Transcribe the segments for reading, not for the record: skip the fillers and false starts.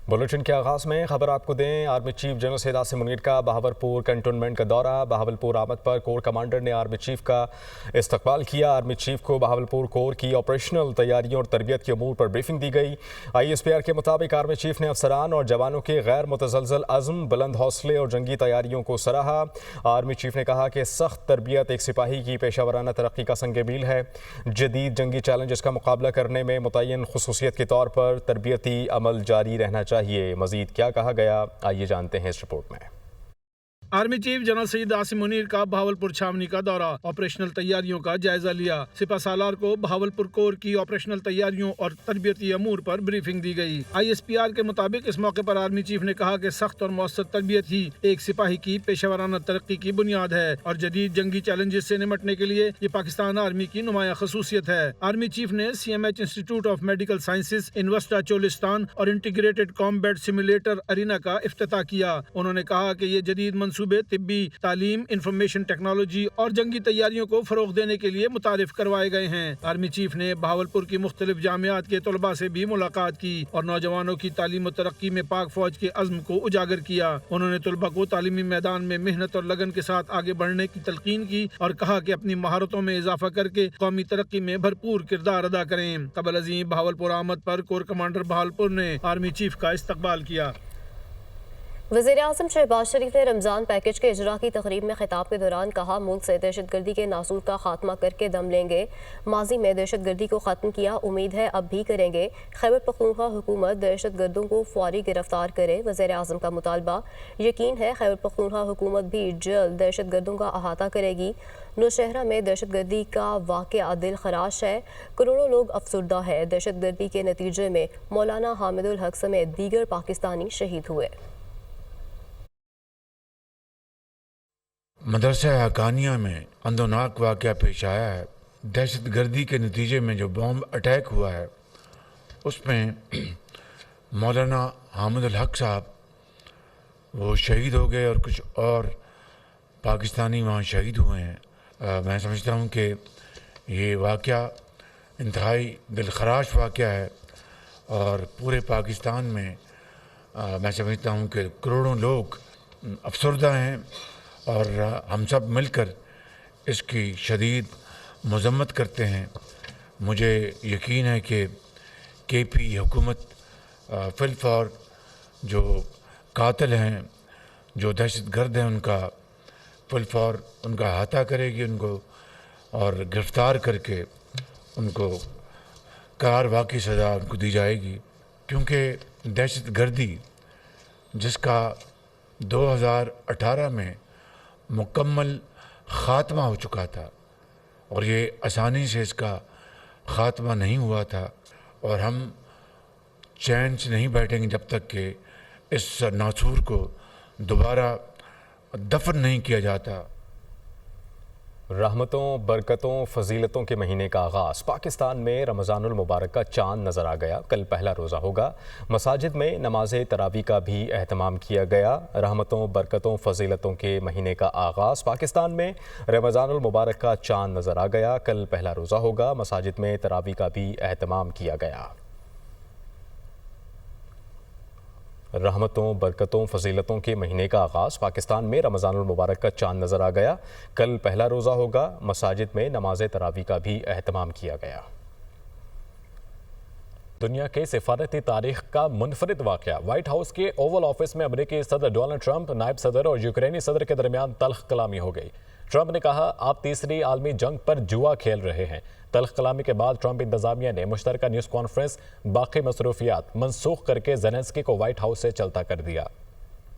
Bulletin के आगाज़ में खबर आपको दें। Army chief general Syed Asim Munir का बहावलपुर कंटोनमेंट का दौरा। बहावलपुर आमद पर कोर कमांडर ने आर्मी चीफ का इस्तकबाल किया। आर्मी चीफ को बहावलपुर कोर की ऑपरेशनल तैयारियों और तरबियत के अमूर पर ब्रीफिंग दी गई। ISPR के मुताबिक आर्मी चीफ ने अफसरान और जवानों के गैर मुतज़लज़ल अज़्म, बुलंद हौसले और जंगी तैयारियों को सराहा। आर्मी चीफ ने कहा कि सख्त तरबियत एक सिपाही की पेशावराना तरक्की का संग मील है। जदीद जंगी चैलेंजेस का मुकाबला करने में मुतय्यन खुसूसियत के तौर पर तरबियती अमल जारी रहना चाहिए। मजीद क्या कहा गया, आइए जानते हैं इस रिपोर्ट में। Army chief general Syed Asim Munir का बहावलपुर छावनी का दौरा, ऑपरेशनल तैयारियों का जायजा लिया। सिपा सालार को बहावलपुर कोर की ऑपरेशनल तैयारियों और तरबियती अमूर पर ब्रीफिंग दी गई। ISPR के मुताबिक इस मौके पर आर्मी चीफ ने कहा कि सख्त और मौसर तरबियत ही एक सिपाही की पेशेवराना तरक्की की बुनियाद है और जदीद जंगी चैलेंजेस से निमटने के लिए ये पाकिस्तान आर्मी की नुमाया खसूसियत है। आर्मी चीफ ने CMH institute of medical sciences, इन्वेस्टा चोलिस्तान और इंटीग्रेटेड कॉम्बैट सिमुलेटर अरीना का इफ्तिताह किया। उन्होंने कहा कि ये जदीद सूबे तिब्बी तालीम, इंफॉर्मेशन टेक्नोलॉजी और जंगी तैयारियों को फरोग देने के लिए मुतारिफ करवाए गए हैं। आर्मी चीफ ने बहावलपुर की मुख्तलिफ जामियात के तलबा से भी मुलाकात की और नौजवानों की तालीम और तरक्की में पाक फौज के अज़्म को उजागर किया। उन्होंने तलबा को तालीमी मैदान में मेहनत और लगन के साथ आगे बढ़ने की तलकीन की और कहा कि अपनी महारतों में इजाफा करके कौमी तरक्की में भरपूर किरदार अदा करें। कबल अज़ीम बहावलपुर आमद पर कोर कमांडर बहावलपुर ने आर्मी चीफ का इस्तकबाल किया। वज़ीर-ए-आज़म शहबाज शरीफ ने रमज़ान पैकेज के इजरा की तकरीब में खिताब के दौरान कहा, मुल्क से दहशतगर्दी के नासूर का खात्मा करके दम लेंगे। माजी में दहशतगर्दी को ख़त्म किया, उम्मीद है अब भी करेंगे। खैबर पख्तूनख्वा हुकूमत दहशतगर्दों को फौरी गिरफ्तार करे, वज़ीर-ए-आज़म का मुतालबा। यकीन है खैबर पख्तूनख्वा हुकूमत भी जल्द दहशतगर्दों का अहाता करेगी। नौशहरा में दहशतगर्दी का वाक़या दिल खराश है, करोड़ों लोग अफसरदा है। दहशतगर्दी के नतीजे में मौलाना हामिदुल हक समेत दीगर पाकिस्तानी शहीद हुए। मदरसा हकानिया में अंदोनाक वाक़या पेश आया है। दहशतगर्दी के नतीजे में जो बॉम्ब अटैक हुआ है उसमें मौलाना हामिदुल हक साहब वो शहीद हो गए और कुछ और पाकिस्तानी वहाँ शहीद हुए हैं। मैं समझता हूँ कि ये वाक़या इंतहाई दिलखराश वाक़या है और पूरे पाकिस्तान में मैं समझता हूँ कि करोड़ों लोग अफसरदा हैं और हम सब मिलकर इसकी शदीद मज़म्मत करते हैं। मुझे यकीन है कि KP हुकूमत फिलफौर जो कातिल हैं, जो दहशतगर्द हैं, उनका फिलफौर उनका अहाता करेगी उनको और गिरफ़्तार करके उनको कारवा की सज़ा उनको दी जाएगी। क्योंकि दहशतगर्दी जिसका 2018 में मुकम्मल ख़ात्मा हो चुका था और ये आसानी से इसका ख़ात्मा नहीं हुआ था और हम चैन से नहीं बैठेंगे जब तक कि इस नासूर को दोबारा दफन नहीं किया जाता। रहमतों, बरकतों, फजीलतों के महीने का आगाज़। पाकिस्तान में रमज़ानुल मुबारक का चाँद नज़र आ गया। कल पहला रोज़ा होगा। मसाजिद में नमाज तरावी का भी एहतमाम किया गया। रहमतों, बरकतों, फजीलतों के महीने का आगाज़। पाकिस्तान में रमज़ानुल मुबारक का चाँद नज़र आ गया। कल पहला रोज़ा होगा। मसाजिद में तरावी का भी एहतमाम किया गया। रहमतों, बरकतों, फजीलतों के महीने का आगाज़। पाकिस्तान में रमज़ानुल मुबारक का चाँद नज़र आ गया। कल पहला रोज़ा होगा। मसाजिद में नमाज तरावी का भी एहतमाम किया गया। दुनिया के सिफारती तारीख का मुनफरिद वाक़या। व्हाइट हाउस के ओवल ऑफिस में अमेरिकी सदर डोनाल्ड ट्रंप, नायब सदर और यूक्रेनी सदर के दरमियान तल्ख कलामी हो गई। ट्रंप ने कहा, आप तीसरी आलमी जंग पर जुआ खेल रहे हैं। तल्ख कलामी के बाद ट्रंप इंतजामिया ने मुश्तरका न्यूज़ कॉन्फ्रेंस बाकी मसरूफियात मनसूख करके ज़ेलेंस्की को व्हाइट हाउस से चलता कर दिया।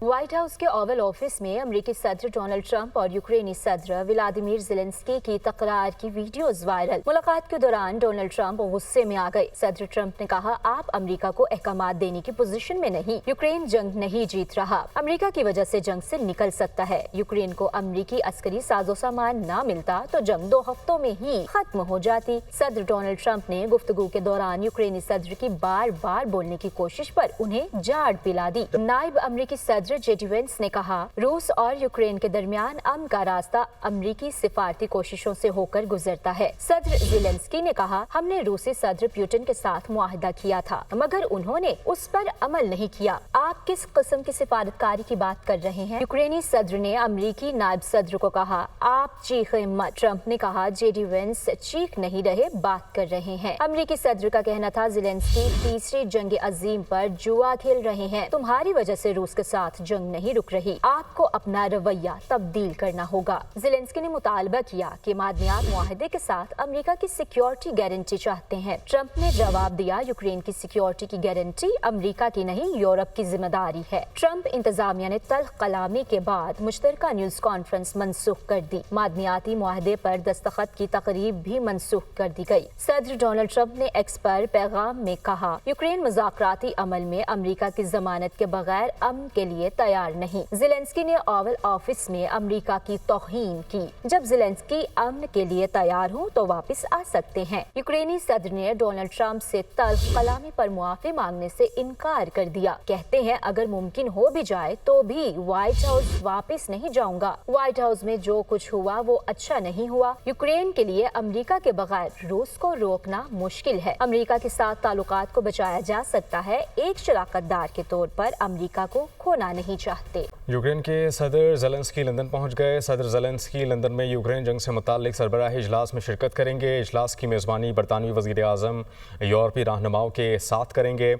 व्हाइट हाउस के ओवल ऑफिस में अमेरिकी सदर डोनाल्ड ट्रंप और यूक्रेनी सदर व्लादिमीर ज़ेलेंस्की की तकरार की वीडियोस वायरल। मुलाकात के दौरान डोनाल्ड ट्रंप गुस्से में आ गए। सदर ट्रंप ने कहा, आप अमेरिका को अहकामात देने की पोजीशन में नहीं। यूक्रेन जंग नहीं जीत रहा, अमेरिका की वजह से जंग से निकल सकता है। यूक्रेन को अमेरिकी अस्करी साजो सामान न मिलता तो जंग 2 हफ्तों में ही खत्म हो जाती। सदर डोनाल्ड ट्रंप ने गुफ्तगू के दौरान यूक्रेनी सदर की बार बार बोलने की कोशिश पर उन्हें झाड़ पिला दी। नायब अमेरिकी सदर सदर जेडी वेंस ने कहा, रूस और यूक्रेन के दरमियान अमन का रास्ता अमरीकी सिफारती कोशिशों से होकर गुजरता है। सदर ज़ेलेंस्की ने कहा, हमने रूसी सदर पुतिन के साथ मुआहदा किया था मगर उन्होंने उस पर अमल नहीं किया। आप किस किस्म की सिफारतकारी की बात कर रहे हैं? यूक्रेनी सदर ने अमरीकी नायब सदर को कहा, आप चीखें मत। ट्रंप ने कहा, जेडी वेंस चीख नहीं रहे, बात कर रहे हैं। अमरीकी सदर का कहना था, ज़ेलेंस्की तीसरी जंग अजीम पर जुआ खेल रहे हैं। तुम्हारी वजह से रूस के साथ जंग नहीं रुक रही, आपको अपना रवैया तब्दील करना होगा। ज़ेलेंस्की ने मुतालबा किया कि मादनियात मुआहदे के साथ अमेरिका की सिक्योरिटी गारंटी चाहते हैं। ट्रंप ने जवाब दिया, यूक्रेन की सिक्योरिटी की गारंटी अमेरिका की नहीं, यूरोप की जिम्मेदारी है। ट्रंप इंतजामिया ने तल्ख कलामी के बाद मुश्तरका न्यूज कॉन्फ्रेंस मनसूख कर दी। मादनियाती मुआहदे पर दस्तखत की तकरीब भी मनसूख कर दी गई। सदर डोनाल्ड ट्रंप ने एक्स पर पैगाम में कहा, यूक्रेन मुज़ाकराती अमल में अमेरिका की जमानत के बगैर अमन के लिए तैयार नहीं। ज़ेलेंस्की ने ओवल ऑफिस में अमेरिका की तौहीन की। जब ज़ेलेंस्की अमन के लिए तैयार हो तो वापस आ सकते हैं। यूक्रेनी सदर ने डोनाल्ड ट्रंप से तल्ख कलामी पर मुआफी मांगने से इनकार कर दिया। कहते हैं, अगर मुमकिन हो भी जाए तो भी व्हाइट हाउस वापस नहीं जाऊंगा। व्हाइट हाउस में जो कुछ हुआ वो अच्छा नहीं हुआ। यूक्रेन के लिए अमेरिका के बगैर रूस को रोकना मुश्किल है। अमेरिका के साथ ताल्लुकात को बचाया जा सकता है। एक शराकतदार के तौर पर अमेरिका को खोना नहीं चाहते। यूक्रेन के सदर ज़ेलेंस्की लंदन पहुंच गए। सदर ज़ेलेंस्की लंदन में यूक्रेन जंग से मुताल्लिक सरबराही इजलास में शिरकत करेंगे। इजलास की मेज़बानी बरतानवी वज़ीर आज़म यूरोपीय रहनुमाओं के साथ करेंगे।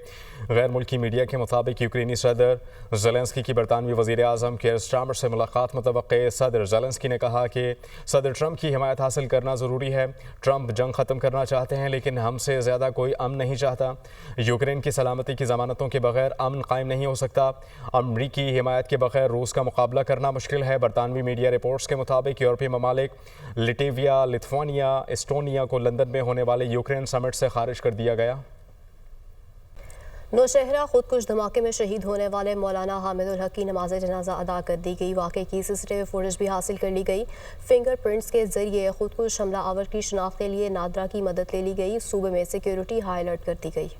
गैर मुल्की मीडिया के मुताबिक यूक्रेनी सदर ज़ेलेंस्की की बरतानवी वज़ीर आज़म केयर स्टारमर से मुलाकात मुतवक्के। सदर ज़ेलेंस्की ने कहा कि सदर ट्रंप की हिमायत हासिल करना ज़रूरी है। ट्रंप जंग ख़त्म करना चाहते हैं लेकिन हमसे ज़्यादा कोई अमन नहीं चाहता। यूक्रेन की सलामती की ज़मानतों के बगैर अमन कायम नहीं हो सकता। अमरीकी हिमायत के बगैर रूस का मुकाबला करना मुश्किल है। बरतानवी मीडिया रिपोर्ट्स के मुताबिक यूरोपीय ममालिक लिटविया, लिथुआनिया, एस्टोनिया को लंदन में होने वाले यूक्रेन समिट से खारिज कर दिया गया। नौशहरा खुदकुश धमाके में शहीद होने वाले मौलाना हामिदुल हक की नमाज जनाजा अदा कर दी गई। वाक़े की सीसीटीवी फुटेज भी हासिल कर ली गई। फिंगर प्रिंट्स के जरिए खुदकुश हमला आवर की शनाख्त के लिए नादरा की मदद ले ली गई। सूबे में सिक्योरिटी हाई अलर्ट कर दी गई।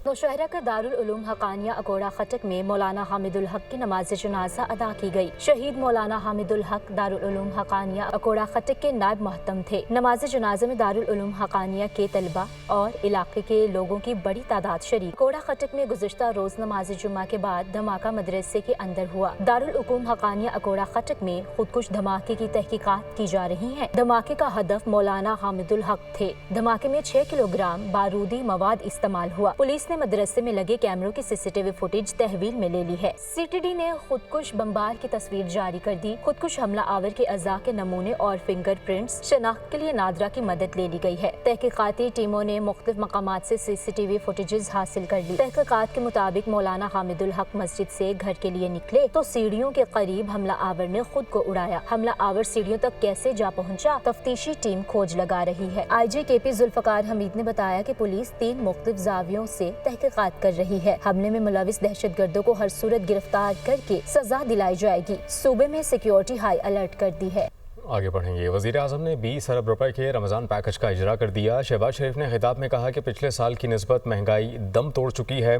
नौशहरा का दारुल उलूम हकानिया अकोड़ा खटक में मौलाना हामिदुल हक की नमाज जनाजा अदा की गई। शहीद मौलाना हामिदुल हक दारुल उलूम हकानिया अकोड़ा खटक के नायब महतम थे। नमाज जनाजा में दारुल उलूम हकानिया के तलबा और इलाके के लोगों की बड़ी तादाद शरीक। अकोड़ा खटक में गुज़िश्ता रोज नमाज जुम्मा के बाद धमाका मदरसे के अंदर हुआ। दारुल उलूम हकानिया अकोड़ा खटक में खुदकुश धमाके की तहकीकात की जा रही है। धमाके का हदफ मौलाना हामिदुल हक थे। धमाके में 6 किलोग्राम बारूदी मवाद इस्तेमाल हुआ। पुलिस ने मदरसे में लगे कैमरों की सीसीटीवी फुटेज तहवील में ले ली है। सीटीडी ने खुदकुश बमबार की तस्वीर जारी कर दी। खुदकुश हमला आवर के अज़ा के नमूने और फिंगर प्रिंट्स शनाख्त के लिए नादरा की मदद ले ली गई है। तहकीकाती टीमों ने मुख्तलिफ मकामात से सीसीटीवी फुटेजेस हासिल कर ली। तहकीकात के मुताबिक मौलाना हामिदुल हक मस्जिद से घर के लिए निकले तो सीढ़ियों के करीब हमला आवर ने खुद को उड़ाया। हमला आवर सीढ़ियों तक कैसे जा पहुंचा, तफ्तीशी टीम खोज लगा रही है। IG KP जुल्फकार हमीद ने बताया कि पुलिस 3 मुख्तलिफ जावियों से तहकीकात कर रही है। हमले में मुलविस दहशतगर्दों को हर सूरत गिरफ्तार करके सजा दिलाई जाएगी। सूबे में सिक्योरिटी हाई अलर्ट कर दी है। आगे बढ़ेंगे। वज़ीर आज़म ने 20 अरब रुपए के रमज़ान पैकेज का इजरा कर दिया। शहबाज शरीफ ने खिताब में कहा कि पिछले साल की निस्बत महंगाई दम तोड़ चुकी है।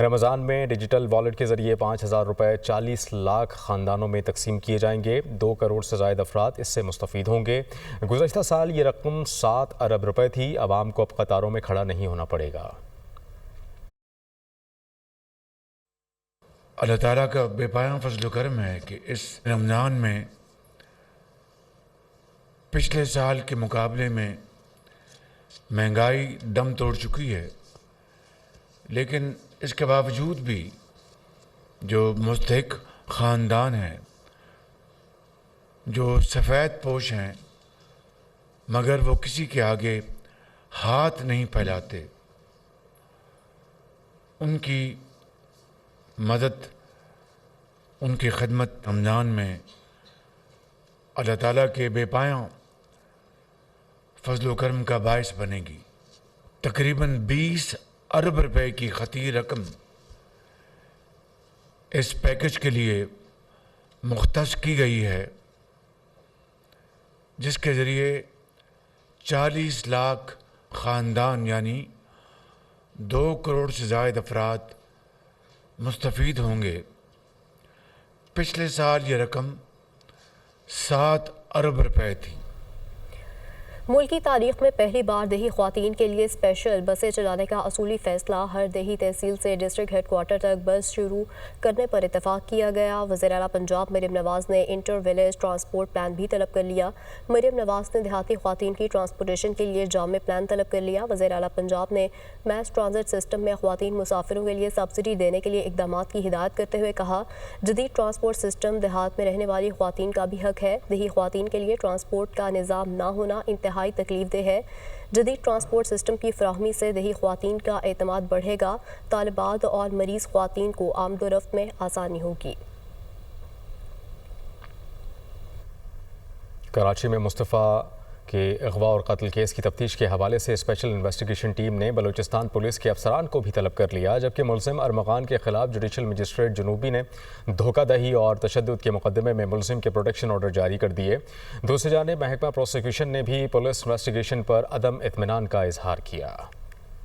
रमज़ान में डिजिटल वॉलेट के ज़रिए 5,000 रुपये 40 लाख ख़ानदानों में तकसीम किए जाएंगे। 2 करोड़ से ज़ायद अफराद इससे मुस्तफ़ीद होंगे। गुज़श्ता साल ये रकम 7 अरब रुपये थी। आवाम को अब कतारों में खड़ा नहीं होना पड़ेगा। अल्लाह ताला का बेपाया फजल करम है कि इस रमज़ान में पिछले साल के मुकाबले में महंगाई दम तोड़ चुकी है, लेकिन इसके बावजूद भी जो मुस्तहिक ख़ानदान हैं, जो सफ़ेद पोश हैं, मगर वो किसी के आगे हाथ नहीं फैलाते, उनकी मदद, उनकी खिदमत रमज़ान में अल्लाह ताला के बेपाया फजल करम का बायस बनेगी। तकरीबन 20 अरब रुपए की खती रकम इस पैकेज के लिए मुख्तस की गई है, जिसके ज़रिए 40 लाख ख़ानदान यानी 2 करोड़ से ज़ायद अफराद मुस्तफ़ीद होंगे। पिछले साल ये रकम 7 अरब रुपए थी। मुल्क की तारीख में पहली बार देही ख्वातीन के लिए स्पेशल बसें चलाने का असूली फैसला, हर देही तहसील से डिस्ट्रिक्ट हेडक्वार्टर तक बस शुरू करने पर इतफाक़ किया गया। वज़ीर आला पंजाब मरियम नवाज़ ने इंटर विलेज ट्रांसपोर्ट प्लान भी तलब कर लिया। मरियम नवाज़ ने देहाती ख्वातीन की ट्रांसपोर्टेशन के लिए जामे प्लान तलब कर लिया। वज़ीर आला पंजाब ने मैस ट्रांजिट सिस्टम में ख्वातीन मुसाफिरों के लिए सब्सिडी देने के लिए इक़दामात की हिदायत करते हुए कहा, जदीद ट्रांसपोर्ट सिस्टम देहात में रहने वाली ख्वातीन का भी हक है। देही ख्वातीन के लिए ट्रांसपोर्ट का निज़ाम ना होना इंतहाई तकलीफ दे है। जदीद ट्रांसपोर्ट सिस्टम की फराहमी से देही ख्वातीन का एतमाद बढ़ेगा, तालिबात और मरीज़ ख्वातीन को आमदोरफ्त में आसानी होगी। कराची में मुस्तफ़ा के अगवा और कत्ल केस की तफ्तीश के हवाले से स्पेशल इन्वेस्टिगेशन टीम ने बलूचिस्तान पुलिस के अफसरान को भी तलब कर लिया, जबकि मुलजिम अरमगान के खिलाफ जुडिशल मजिस्ट्रेट जनूबी ने धोखादही और तशद्दुद के मुकदमे में मुलजिम के प्रोटेक्शन ऑर्डर जारी कर दिए। दूसरी जानिब महकमा प्रोसिक्यूशन ने भी पुलिस इन्वेस्टिगेशन पर अदम इत्मीनान का इजहार किया।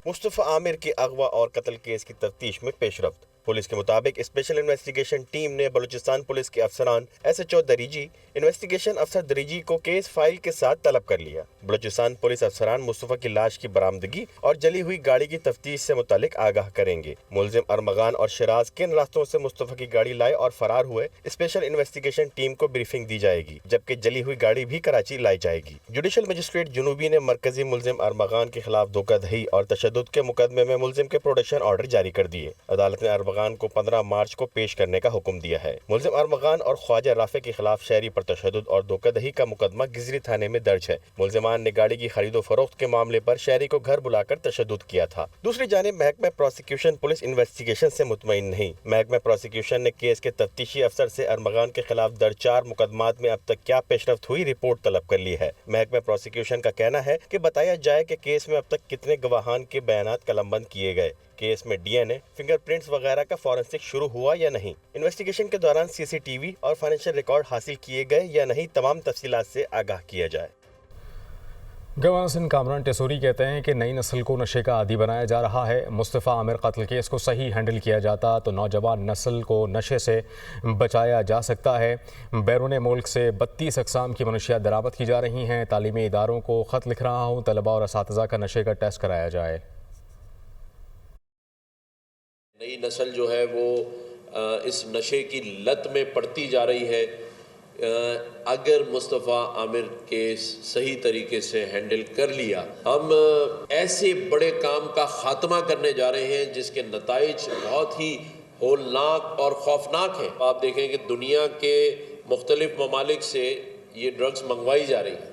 मुस्तफ़ा आमिर के अगवा और कत्ल केस की तफ्तीश में पेशरफ्त। पुलिस के मुताबिक स्पेशल इन्वेस्टिगेशन टीम ने बलूचिस्तान पुलिस के अफसरान SHO दरीजी, इन्वेस्टिगेशन अफसर दरीजी को केस फाइल के साथ तलब कर लिया। बलूचिस्तान पुलिस अफसरान मुस्तफ़ा की लाश की बरामदगी और जली हुई गाड़ी की तफ्तीश से मुतालिक आगाह करेंगे। मुलजिम अरमगान और शराज किन रास्तों से मुस्तफ़ा की गाड़ी लाए और फरार हुए, स्पेशल इन्वेस्टिगेशन टीम को ब्रीफिंग दी जाएगी, जबकि जली हुई गाड़ी भी कराची लाई जाएगी। जुडिशल मजिस्ट्रेट जनूबी ने मरकजी मुलजिम अरमगान के खिलाफ धोखादही और तशद्दुद के मुकदमे में मुलजिम के प्रोटेक्शन ऑर्डर जारी कर दिए। अदालत ने अरमगान को 15 मार्च को पेश करने का हुक्म दिया है। मुलजिम अरमगान और ख्वाजा राफे के खिलाफ शहरी पर तशद्दुद और धोखादही का मुकदमा गिजरी थाने में दर्ज है। मुलजिमान ने गाड़ी की खरीदो फरोख्त के मामले पर शहरी को घर बुलाकर तशद्दुद किया था। दूसरी जानिब महकमा प्रोसिक्यूशन पुलिस इन्वेस्टिगेशन से मुतमईन नहीं। महकमा प्रोसिक्यूशन ने केस के तफ्तीशी अफसर से अरमगान के खिलाफ दर्ज 4 मुकदमात में अब तक क्या पेशरफ्त हुई रिपोर्ट तलब कर ली है। महकमा प्रोसिक्यूशन का कहना है कि बताया जाए कि केस में अब तक कितने गवाहान के बयानात कलमबंद किए गए, केस में DNA, फिंगरप्रिंट्स वगैरह का फॉरेंसिक शुरू हुआ या नहीं, इन्वेस्टिगेशन के दौरान CCTV और फाइनेंशियल रिकॉर्ड हासिल किए गए या नहीं, तमाम तफसीलात से आगाह किया जाए। गवर्नर सिंध कामरान टेसूरी कहते हैं कि नई नस्ल को नशे का आदी बनाया जा रहा है। मुस्तफ़ा आमिर कत्ल केस को सही हैंडल किया जाता तो नौजवान नस्ल को नशे से बचाया जा सकता है। बैरून मुल्क से 32 अक़साम की मनशियात दरामद की जा रही हैं। तालीमी इदारों को ख़त लिख रहा हूँ, तलबा और असातिज़ा का नशे का टेस्ट कराया जाए। नई नस्ल जो है वो इस नशे की लत में पड़ती जा रही है। अगर मुस्तफ़ा आमिर केस सही तरीके से हैंडल कर लिया, हम ऐसे बड़े काम का ख़ात्मा करने जा रहे हैं जिसके नताइज बहुत ही होलनाक और खौफनाक हैं। आप देखें कि दुनिया के मुख्तलिफ ममालिक से ये ड्रग्स मंगवाई जा रही हैं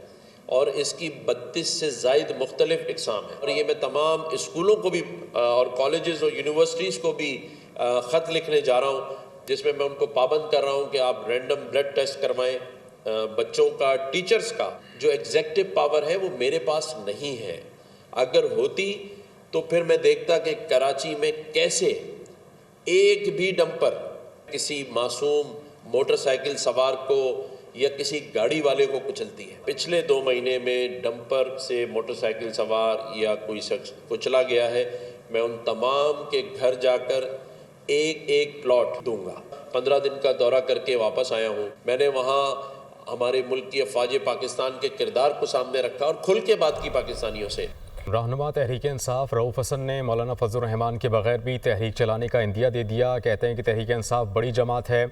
और इसकी 32 से ज़ायद मुख्तलिफ इक़साम है। और ये मैं तमाम स्कूलों को भी और कॉलेजेस और यूनिवर्सिटीज़ को भी ख़त लिखने जा रहा हूँ, जिसमें मैं उनको पाबंद कर रहा हूँ कि आप रैंडम ब्लड टेस्ट करवाएं बच्चों का। टीचर्स का जो एग्जेक्टिव पावर है वो मेरे पास नहीं है। अगर होती तो फिर मैं देखता कि कराची में कैसे एक भी डंपर किसी मासूम मोटरसाइकिल सवार को या किसी गाड़ी वाले को कुचलती है। पिछले 2 महीने में डंपर से मोटरसाइकिल सवार या कोई शख्स कुचला गया है। मैं उन तमाम के घर जाकर एक प्लॉट दूंगा। 15 दिन का दौरा करके वापस आया हूँ। मैंने वहाँ हमारे मुल्क की अफवाज पाकिस्तान के किरदार को सामने रखा और खुल के बात की पाकिस्तानियों से। रहनुमा तहरीक इंसाफ रऊफ हसन ने मौलाना फजल रहमान के बगैर भी तहरीक चलाने का इंदिया दे दिया। कहते हैं कि तहरीक इंसाफ बड़ी जमात है,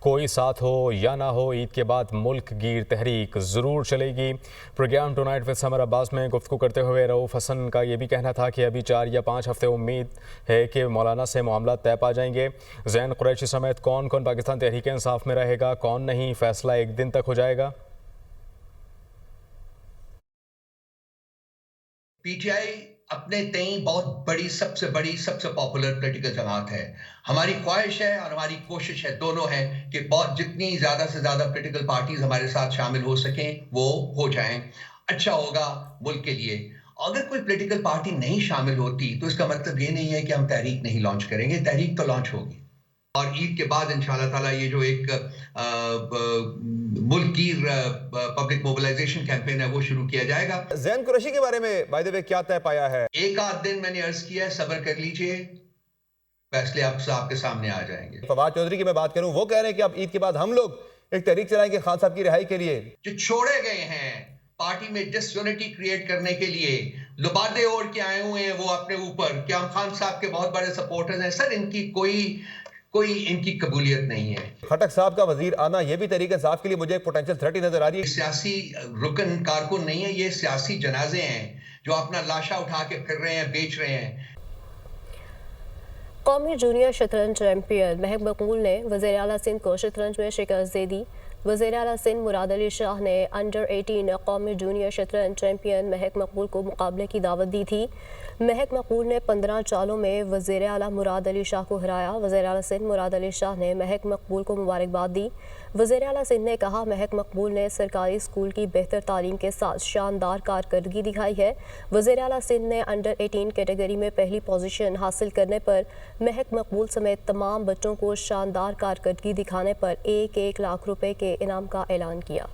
कोई साथ हो या ना हो, ईद के बाद मुल्क गिर तहरीक ज़रूर चलेगी। Program tonight with Samar Abbas में गुफ्तगू करते हुए रऊफ हसन का ये भी कहना था कि अभी 4 या 5 हफ्ते उम्मीद है कि मौलाना से मामला तय पा जाएंगे। ज़ैन कुरैशी समेत कौन कौन पाकिस्तान तहरीक इंसाफ में रहेगा, कौन नहीं, फैसला एक दिन तक हो जाएगा। PTI अपने तई बहुत बड़ी, सबसे पॉपुलर पॉलिटिकल जमात है। हमारी ख्वाहिश है और हमारी कोशिश है, दोनों है कि बहुत जितनी ज़्यादा से ज़्यादा पॉलिटिकल पार्टीज हमारे साथ शामिल हो सकें वो हो जाएं। अच्छा होगा मुल्क के लिए। अगर कोई पॉलिटिकल पार्टी नहीं शामिल होती तो इसका मतलब ये नहीं है कि हम तहरीक नहीं लॉन्च करेंगे। तहरीक तो लॉन्च होगी और ईद के बाद इंशाल्लाह ताला ये जो एक मुल्क की पब्लिक मोबिलाइजेशन कैंपेन है वो शुरू किया जाएगा। ज़ैन कुरैशी के बारे में बाय द वे क्या तय पाया है? एक आध दिन मैंने अर्ज किया है, सब्र कर लीजिए, फैसले अब आपके के सामने आ जाएंगे। फवाद चौधरी की मैं बात करूं, वो कह रहे हैं कि अब ईद के बाद हम लोग एक तहरीक चलाएंगे खान साहब की रिहाई के लिए। जो छोड़े गए हैं पार्टी में डिसयूनिटी क्रिएट करने के लिए, लुबादे ओढ़ के आए हुए हैं वो अपने ऊपर, क्या खान साहब के बहुत बड़े सपोर्टर्स हैं। सर इनकी कोई इनकी कबूलियत नहीं है। खटक साहब का वजीर आना ये भी तहरीक इंसाफ के लिए मुझे एक पोटेंशियल थ्रेट ही नजर आ रही है। सियासी रुकन कारकुन नहीं है, ये सियासी जनाजे हैं जो अपना लाशा उठा के फिर रहे हैं, बेच रहे हैं। कौमी जूनियर शतरंज चैंपियन महक मकबूल ने वज़ीर आला सिंध को शतरंज में शिकस्त दे दी। वज़ीर आला सिंध मुराद अली शाह ने अंडर 18 कौमी जूनियर शतरंज चैंपियन महक मकबूल को मुकाबले की दावत दी थी। महक मकबूल ने 15 चालों में वज़ीर आला मुराद अली शाह को हराया। वज़ीर आला सिंध मुराद अली शाह ने महक मकबूल को मुबारकबाद दी। वज़ीर आला सिंध ने कहा महक मकबूल ने सरकारी स्कूल की बेहतर तालीम के साथ शानदार कारकर्दगी दिखाई है। वज़ीर आला सिंध ने अंडर 18 कैटेगरी में पहली पोजीशन हासिल करने पर महक मकबूल समेत तमाम बच्चों को शानदार कारकर्दगी दिखाने पर 1 लाख रुपए के इनाम का ऐलान किया।